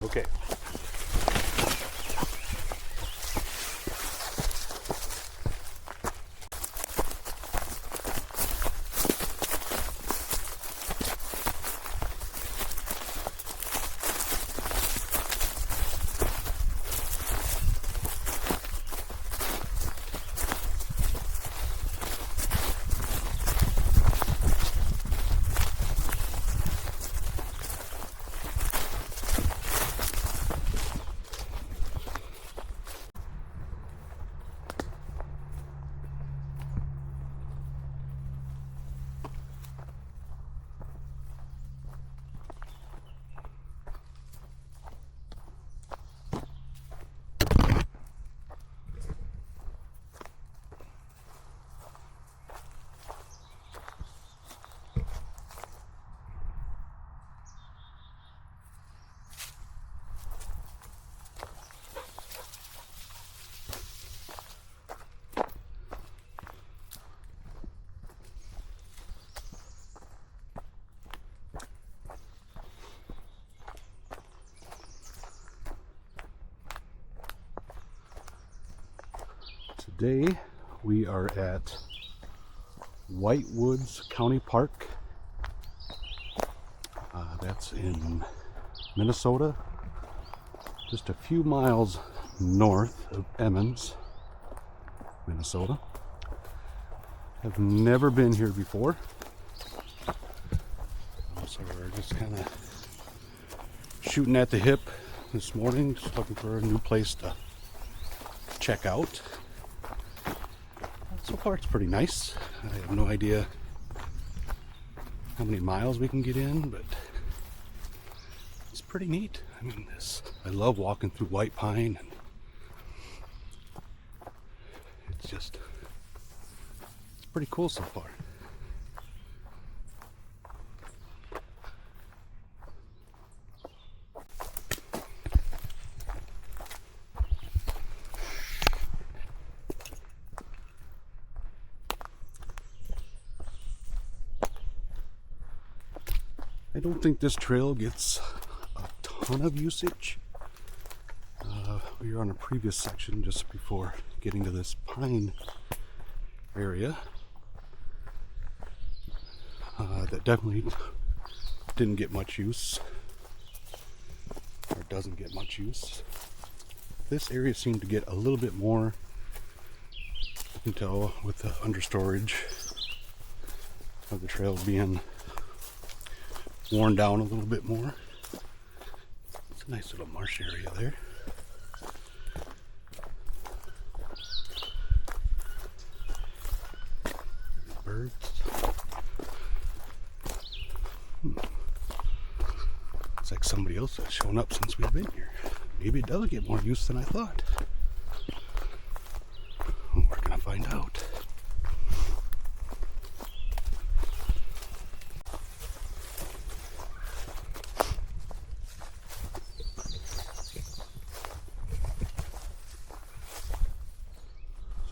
Okay. Today we are at White Woods County Park. That's in Minnesota, just a few miles north of Emmons, Minnesota. Have never been here before, so we're just kind of shooting at the hip this morning, just looking for a new place to check out. So far it's pretty nice. I have no idea how many miles we can get in, but it's pretty neat. I mean, I love walking through white pine, and it's pretty cool so far. I don't think this trail gets a ton of usage. We were on a previous section just before getting to this pine area that definitely didn't get much use, or doesn't get much use. This area seemed to get a little bit more. You can tell with the understorage of the trail being worn down a little bit more. It's a nice little marsh area there. Birds. It's like somebody else has shown up since we've been here. Maybe it does get more use than I thought. We're gonna find out.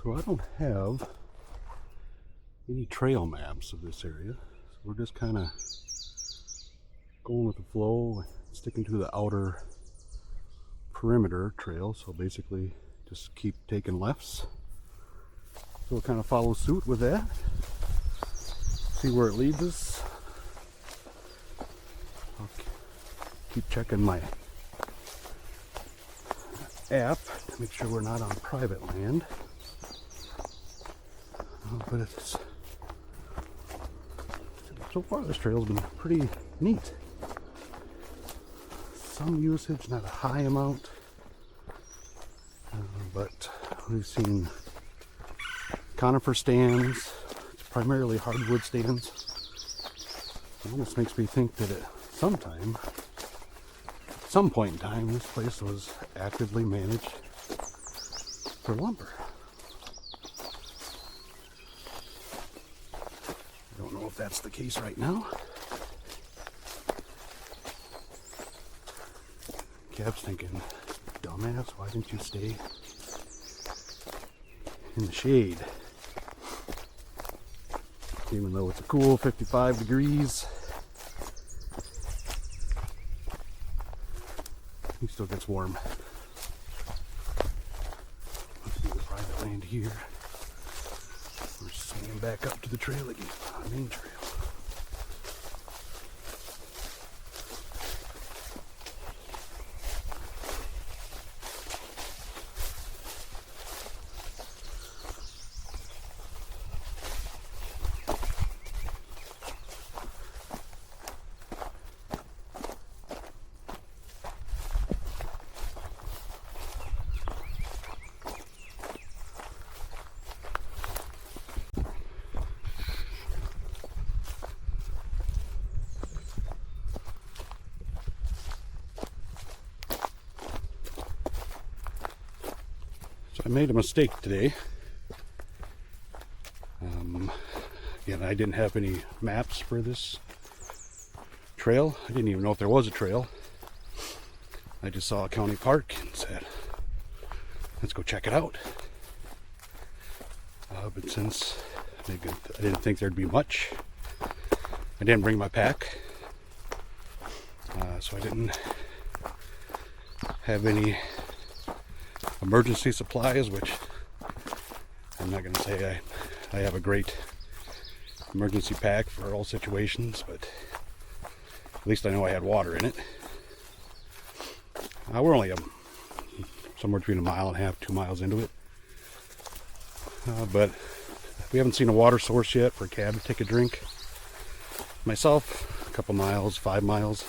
So I don't have any trail maps of this area, so we're just kind of going with the flow, sticking to the outer perimeter trail. So basically just keep taking lefts, so we'll kind of follow suit with that, see where it leads us. I'll keep checking my app to make sure we're not on private land. But so far this trail's been pretty neat. Some usage, not a high amount, but we've seen conifer stands. It's primarily hardwood stands. It almost makes me think that at some point in time, this place was actively managed for lumber. I don't know if that's the case right now. Cab's thinking, dumbass, why didn't you stay in the shade? Even though it's a cool 55 degrees. He still gets warm. Must be the private land here. We're swinging back up to the trail again, the main trail. So I made a mistake today. Again, I didn't have any maps for this trail. I didn't even know if there was a trail. I just saw a county park and said, let's go check it out. But since I didn't think there'd be much, I didn't bring my pack. So I didn't have any emergency supplies, which I'm not going to say I have a great emergency pack for all situations, but at least I know I had water in it. We're only somewhere between 1.5 miles, 2 miles into it, but we haven't seen a water source yet for a cab to take a drink. Myself, a couple miles, 5 miles.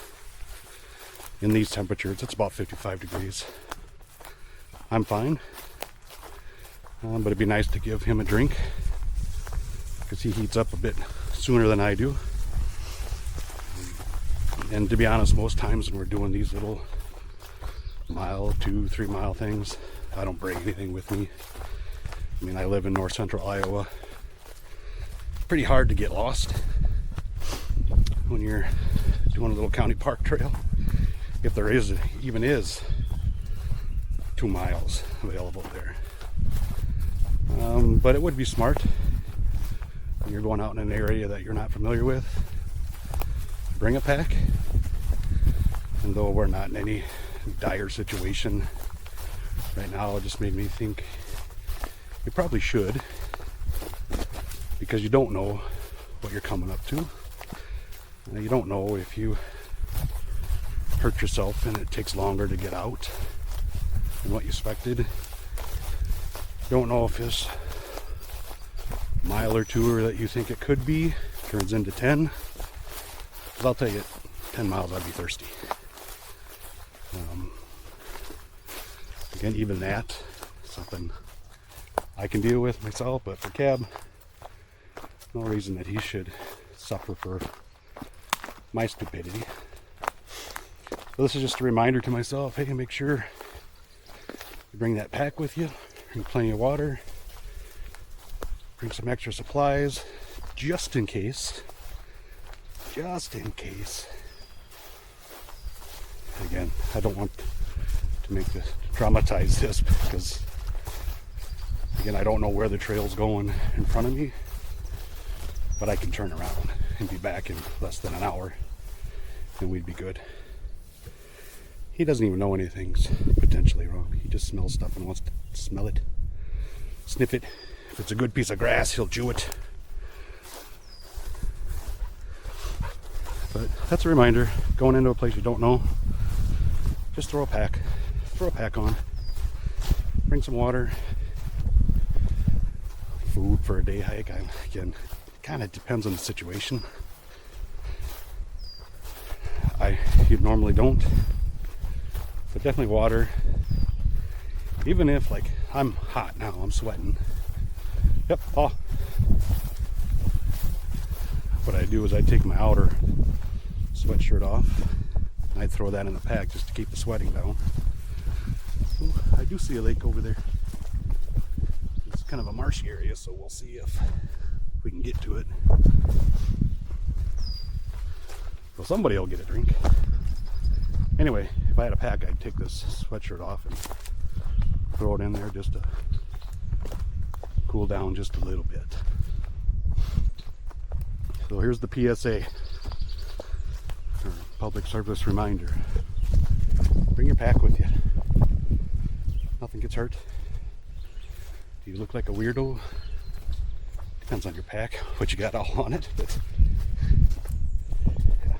In these temperatures, it's about 55 degrees. I'm fine, but it'd be nice to give him a drink because he heats up a bit sooner than I do. And to be honest, most times when we're doing these little 1, 2, 3 mile things, I don't bring anything with me. I mean, I live in north central Iowa. Pretty hard to get lost when you're doing a little county park trail, if there even is 2 miles available there. But it would be smart when you're going out in an area that you're not familiar with. Bring a pack. And though we're not in any dire situation right now, it just made me think you probably should, because you don't know what you're coming up to. You don't know if you hurt yourself and it takes longer to get out than what you expected. You don't know if this mile or two that you think it could be turns into 10. Because I'll tell you, 10 miles I'd be thirsty. Again, even that, something I can deal with myself, but for Cab, no reason that he should suffer for my stupidity. So this is just a reminder to myself, hey, make sure you bring that pack with you, bring plenty of water, bring some extra supplies, just in case. Again, I don't want to dramatize this, because again, I don't know where the trail's going in front of me, but I can turn around and be back in less than an hour and we'd be good. He doesn't even know anything's potentially wrong. He just smells stuff and wants to smell it, sniff it. If it's a good piece of grass, he'll chew it. But that's a reminder, going into a place you don't know, just throw a pack on, bring some water, food for a day hike. Again, kind of depends on the situation. You normally don't, but definitely water. Even if, like, I'm hot now, I'm sweating. Yep, what I do is I take my outer sweatshirt off and I throw that in the pack just to keep the sweating down. Ooh, I do see a lake over there. It's kind of a marshy area, so we'll see if we can get to it. So somebody will get a drink. Anyway, if I had a pack, I'd take this sweatshirt off and throw it in there just to cool down just a little bit. So here's the PSA, or public service reminder. Bring your pack with you. Nothing gets hurt. Do you look like a weirdo? Depends on your pack, what you got all on it. But yeah.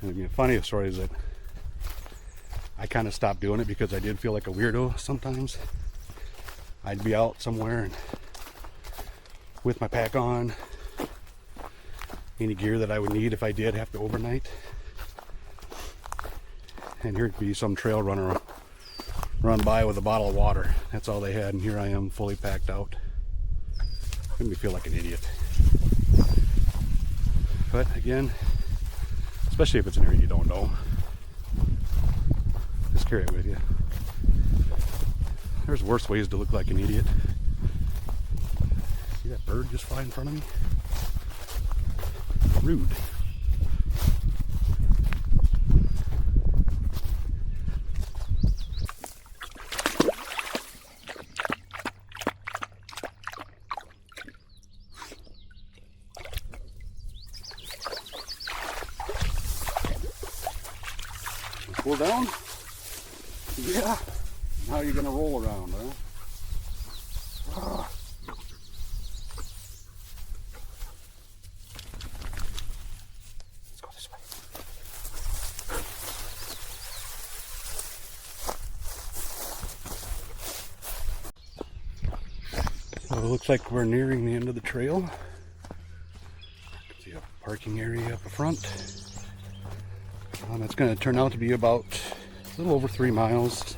And I mean, the funniest story is that I kind of stopped doing it because I did feel like a weirdo sometimes. I'd be out somewhere and with my pack on, any gear that I would need if I did have to overnight. And here'd be some trail runner run by with a bottle of water. That's all they had, and here I am fully packed out. Made me feel like an idiot. But again, especially if it's an area you don't know, just carry it with you. There's worse ways to look like an idiot. See that bird just fly in front of me? Rude. Pull down? Yeah. Now you're gonna roll around, huh? Ah. Let's go this way. So it looks like we're nearing the end of the trail. You can see a parking area up front. It's going to turn out to be about a little over 3 miles.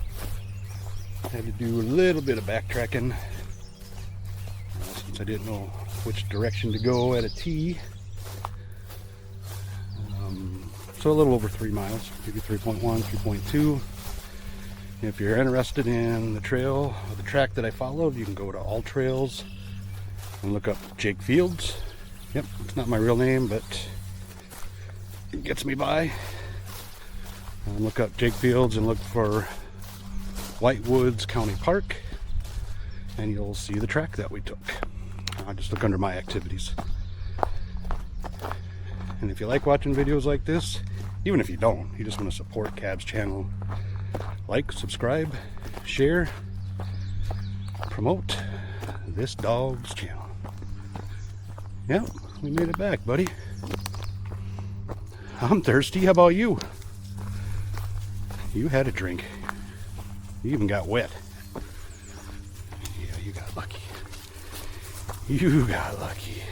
I had to do a little bit of backtracking since I didn't know which direction to go at a T. So a little over 3 miles, maybe 3.1, 3.2. If you're interested in the trail or the track that I followed, you can go to All Trails and look up Jake Fields. Yep, it's not my real name, but it gets me by. Look up Jake Fields and look for White Woods County Park, and you'll see the track that we took. Just look under my activities. And if you like watching videos like this, even if you don't, you just want to support Cab's channel, like, subscribe, share, promote this dog's channel. Yep, we made it back, buddy. I'm thirsty. How about you? You had a drink. You even got wet. Yeah, you got lucky. You got lucky.